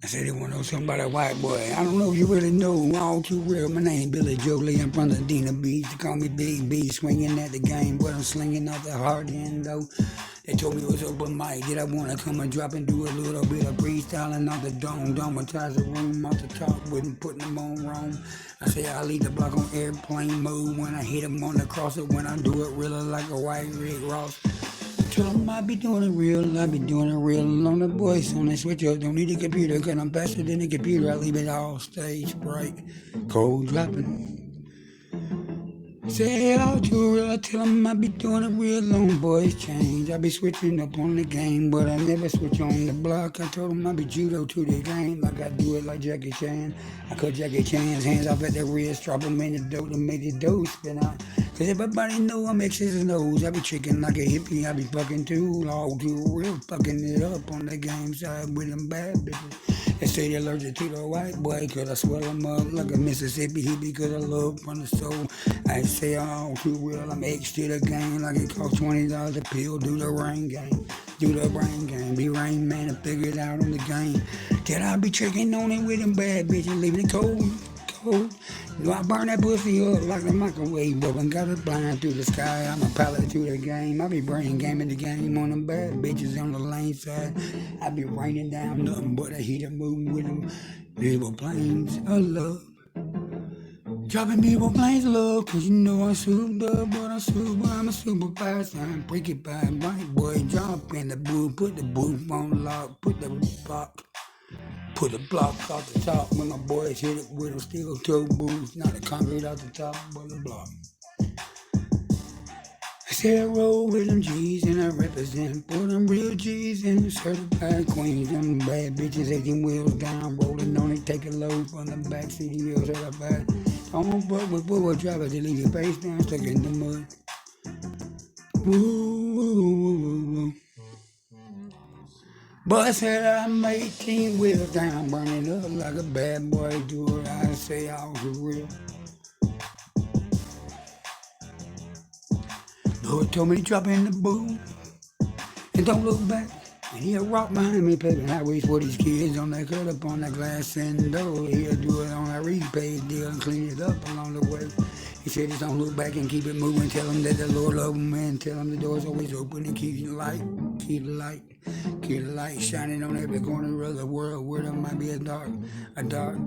I said they want to know something about a white boy. I don't know if you really know all too well. My name Billy Joe Lee. I'm from the Dina Beach. They call me Big B, swinging at the game, but I'm slinging off the hard end though. They told me it was open mic. Did I want to come and drop and do a little bit of freestyling off the dome, dramatize the room off the top with putting them on wrong. I say I leave the block on airplane mode when I hit them on the crosser. When I do it really like a white Rick Ross. Tell them I be doing it real, I be doing it real on the voice on the switch up. Don't need a computer, cause I'm faster than the computer. I leave it all stage bright, cold dropping. Say it all too real, I tell them I be doing it real on voice change. I be switching up on the game, but I never switch on the block. I told them I be judo to the game, like I do it like Jackie Chan. I cut Jackie Chan's hands off at the wrist, drop him in the dough to make the dough spin out. Cause everybody know I'm X's and O's. I be tricking like a hippie, I be fucking too, all too real, fucking it up on the game side with them bad bitches. They say they're allergic to the white boy, cause I swell them up like a Mississippi hippie, cause I love from the soul. I say all too real, I'm X to the game, like it costs $20 a pill, do the rain game. Do the brain game, be Rain Man and figure it out on the game. Then I be tricking on it with them bad bitches, leaving it cold. You know, I burn that pussy up like the microwave oven. Got it blind through the sky. I'm a pilot to the game. I be bringing game in the game on them bad bitches on the lane side. I be raining down nothing but a heater moving with them beautiful planes of love. Dropping beautiful planes of love, cause you know I'm souped up, but I'm a super fast. I'm break it by white boy. Jump in the booth, put the booth on lock, put the block off the top when my boys hit it with a steel toe boots, not the concrete off the top, but the block. I say I roll with them G's and I represent for them real G's and certified queens. Them bad bitches 18 wheels down, rolling on it, take a load from the back seat wheels certified. Don't fuck with four-wheel drivers, they leave your face down, stuck in the mud. Woo. But I said I'm 18 wheels down, burning up like a bad boy do it. I say all the real. Lord told me to drop in the booth and don't look back. And he'll rock behind me, paving highways for these kids on that cut up on that glass and door. He'll do it on a repaid deal and clean it up along the way. He said just don't look back and keep it moving. Tell him that the Lord love him and tell him the door's always open and keep the light, keep the light shining on every corner of the world where there might be a dark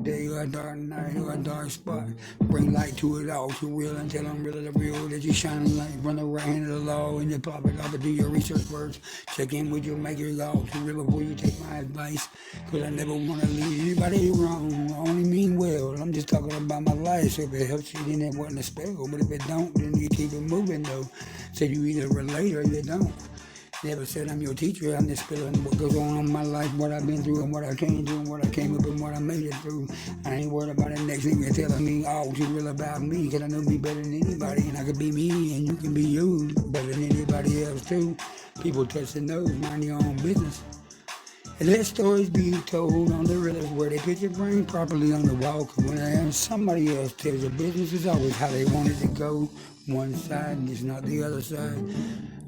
day or a dark night or a dark spot. Bring light to it all too real and tell them really the real that you shining light from the right hand of the law and you pop it off and do your research first. Check in with your maker all too real before you take my advice. Cause I never want to leave anybody wrong. I only mean well. I'm just talking about my life. So if it helps you, then it wasn't a spell. But if it don't, then you keep it moving though. So you either relate or you don't. Never said I'm your teacher, I'm just spilling what goes on in my life, what I've been through and what I came through and what I came up and what I made it through. I ain't worried about the next thing you're telling me all too real about me, cause I know me better than anybody and I could be me and you can be you better than anybody else too. People touch the nose, mind your own business. And let stories be told on the realest where they put your brain properly on the wall. Cause when somebody else tells your business, it's always how they want it to go. One side and it's not the other side.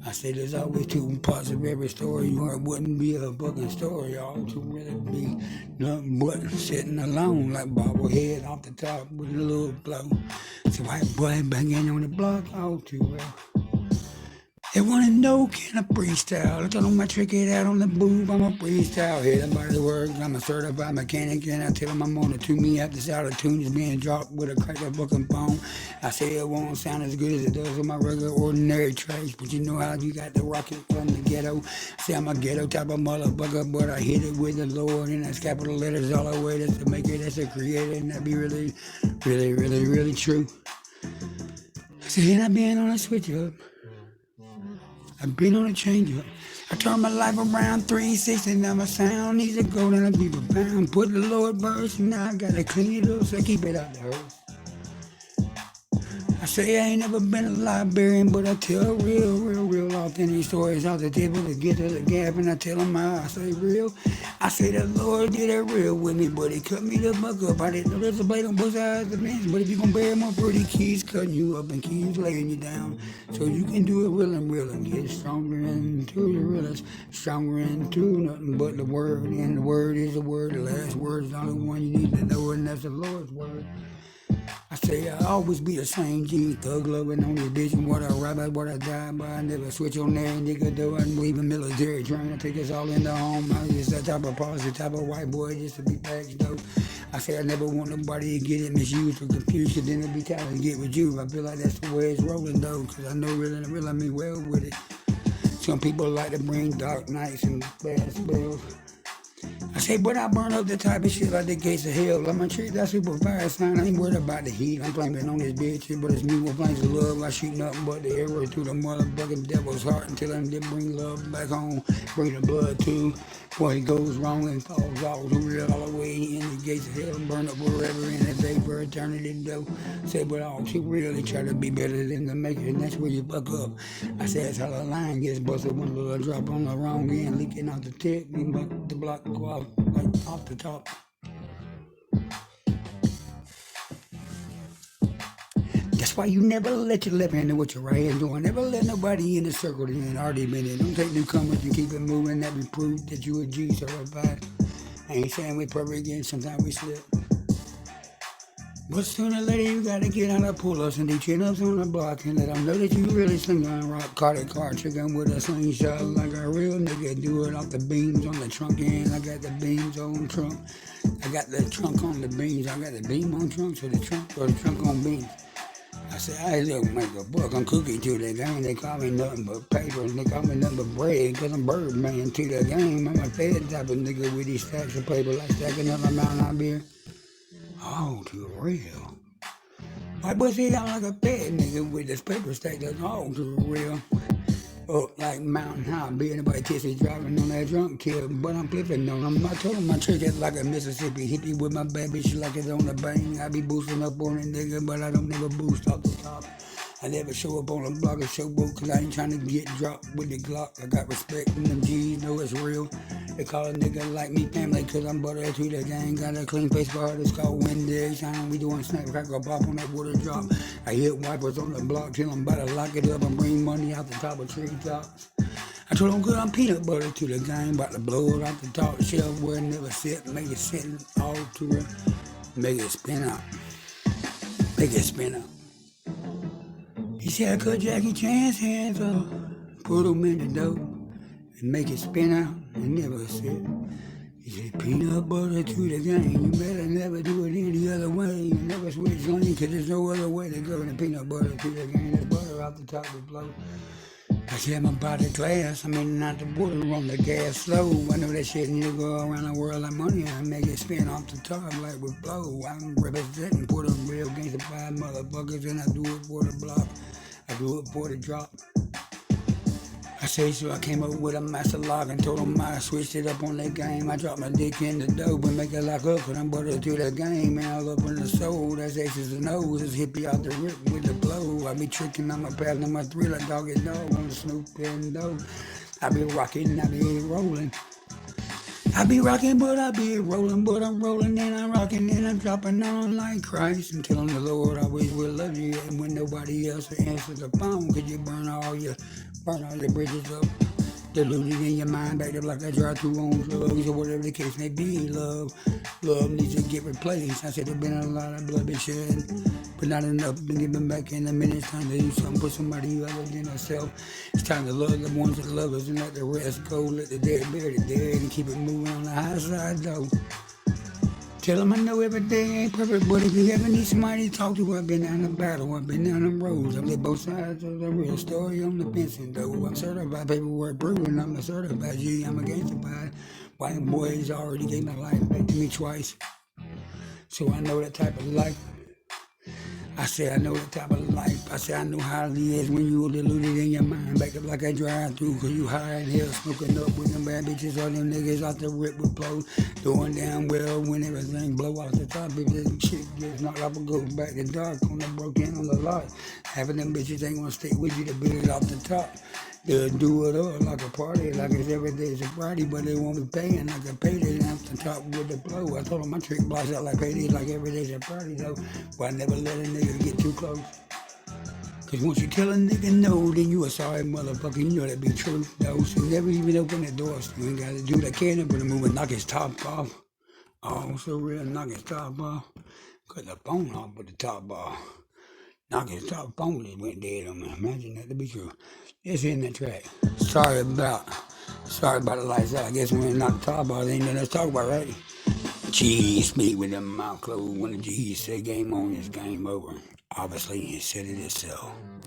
I say there's always two parts of every story, or it wouldn't be a fucking story. All to really be nothing but sitting alone like bobblehead off the top with a little blow. So white boy banging on the block all too well. They wanna know, can I freestyle? I tell them I trick it out on the booth, I'm a freestyle. Hit them by the words, I'm a certified mechanic, and I tell them I'm on the tune me after this out of tune is being dropped with a crack of fucking phone. I say it won't sound as good as it does on my regular ordinary tracks, but you know how you got to rock it from the ghetto. Say I'm a ghetto type of motherfucker, but I hit it with the Lord, and that's capital letters all the way. That's the maker, that's the creator, and that be really, really, really, really true. See, and I've been on a switch up. I've been on a change up. I turned my life around 360, now my sound needs to go down a people pound. Put the Lord first, and now I gotta clean it up, so I keep it out the earth. I say I ain't never been a librarian, but I tell real authentic stories off the table to get to the gap, and I tell them how I say real. I say the Lord did it real with me, but He cut me the fuck up. I didn't know there's a blade on both sides of the fence, but if you gon' bear my word, He keeps cutting you up and keeps laying you down, so you can do it real and get stronger into the realest, stronger into nothing but the word, and the word is the word. The last word is the only one you need to know, and that's the Lord's word. I say I always be the same G, thug loving on this bitch, and what I rap about, what I die by. I never switch on there, nigga, though I believe in military training. I take us all in the home. I just that type of policy, type of white boy, just to be packed though. I say I never want nobody to get it misused or confused, cause then it'll be time to get with you. I feel like that's the way it's rolling though, cause I know real I mean well with it. Some people like to bring dark nights and bad spells. I say, but I burn up the type of shit like the gates of hell. I'm a treat that super fire sign. I ain't worried about the heat. I'm flaming on this bitch, but it's me with flames of love. I shoot nothing but the arrow through the motherfucking devil's heart until I did bring love back home. Bring the blood too. Boy, it goes wrong and falls off the real all the way in the gates of hell and burn up forever in the day for eternity though. Say, but all too real, they try to be better than the maker, and that's where you fuck up. I say that's how the line gets busted when a little drop on the wrong end, leaking out the tip, we make the block go out like off the top. That's why you never let your left hand know what your right hand doing. Never let nobody in the circle that ain't already been in. Don't take newcomers and keep it moving. That be proof that you a G certified. I ain't saying we perfect again, sometimes we slip. But sooner or later you gotta get on the pull-ups and do chin-ups on the block and let them know that you really sling on rock, Carter car chicken with a slingshot like a real nigga. Do it off the beams on the trunk end. I got the beams on trunk. I got the trunk on the beams. I got the beam on trunk, so the trunk or the trunk on beams. I said, I look, make a buck. I'm cooking to the game. They call me nothing but paper. They call me nothing but bread, cause I'm Birdman to the game. I'm a fed type of nigga with these stacks of paper like stacking up a mountain out beer. Oh, too real. My boy sit down like a fat nigga with this paper stack that's all too real. Up like Mountain High, be anybody kiss me driving on that drunk kid, but I'm flipping on them. I told him my church is like a Mississippi hippie with my bad bitch like it's on the bang. I be boosting up on it, nigga, but I don't never boost off the top. I never show up on a block or showboat, cause I ain't trying to get dropped with the Glock. I got respect from them G's, know it's real. They call a nigga like me family, cause I'm butter to the gang. Got a clean face for it's called Wendy. Every time we doing snap, crack or pop on that water drop. I hit wipers on the block till I'm about to lock it up and bring money out the top of treetops. I told them, good, I'm peanut butter to the gang, about to blow it off the top shelf where it never sit, make it sit all to it, make it spin out. Make it spin out. He said I cut Jackie Chan's hands off, put him in the dough, and make it spin out and never sit. He said peanut butter to the game, you better never do it any other way. You never switch lane, cause there's no other way to go than peanut butter to the game. There's butter off the top of the blow. I said I'm about the glass, I'm in not the water on the gas slow. I know that shit need to go around the world like money and make it spin off the top like with blow. I'm representing for the real gangsta five motherfuckers, and I do it for the block. I do it for the drop. I say so I came up with a master lock and told them I switched it up on that game. I dropped my dick in the dope and make it lock up, cause I'm butter to the game. Man, all up in the soul, that's X's and O's. It's hippie out the rip with the blow. I be tricking on my path, on my thriller, dog and dog on the Snoop and dope. I be rocking, I be rolling. I be rocking, but I be rolling, but I'm rolling and I'm rocking and I'm dropping on like Christ and telling the Lord I always will love you. And when nobody else answers the phone, could you burn all your bridges up, diluted in your mind, backed up like I drive through on drugs or whatever the case may be. Love needs to get replaced. I said there's been a lot of blood been shed, but not enough been given back in a minute. It's time to do something for somebody other than herself. It's time to love the ones that love us and let the rest go. Let the dead bury the dead and keep it moving on the high side though. Tell them I know every day ain't perfect, but if you ever need somebody to talk to, I've been down the battle, I've been down the roads, I've lived both sides of the real story on the fencing though. I'm certified paperwork proving I'm a certified G, I'm a gangster. White boys already gave my life back to me twice, so I know that type of life. I say I know the type of life. I say I know how it is when you deluded in your mind. Back up like I drive through, cause you high in hell, smoking up with them bad bitches. All them niggas out the rip with blow. Doing down well when everything blow off the top. If this shit gets knocked off, it goes back to dark on the broken on the lot. Half of them bitches ain't gonna stick with you to build it off the top. They'll do it up like a party, like it's every day's a Friday, but they won't be paying like a payday off the top with the blow. I told them my trick blocks out like payday, like every day's a Friday, though. But I never let a nigga get too close. Cause once you tell a nigga no, then you a sorry motherfucker. You know that be true, though. So never even open the door. So you ain't gotta do that cannon, but move and knock his top off. Oh, so real, knock his top off. Cut the phone off with the top off. Knock his top phone just went dead on me. Imagine that to be true. It's in the track. Sorry about the lights out. I guess when it's not the top off, there ain't nothing else to talk about, right? Cheese speak with them mouth closed. When the G's say game on, it's game over. Obviously, it said it itself.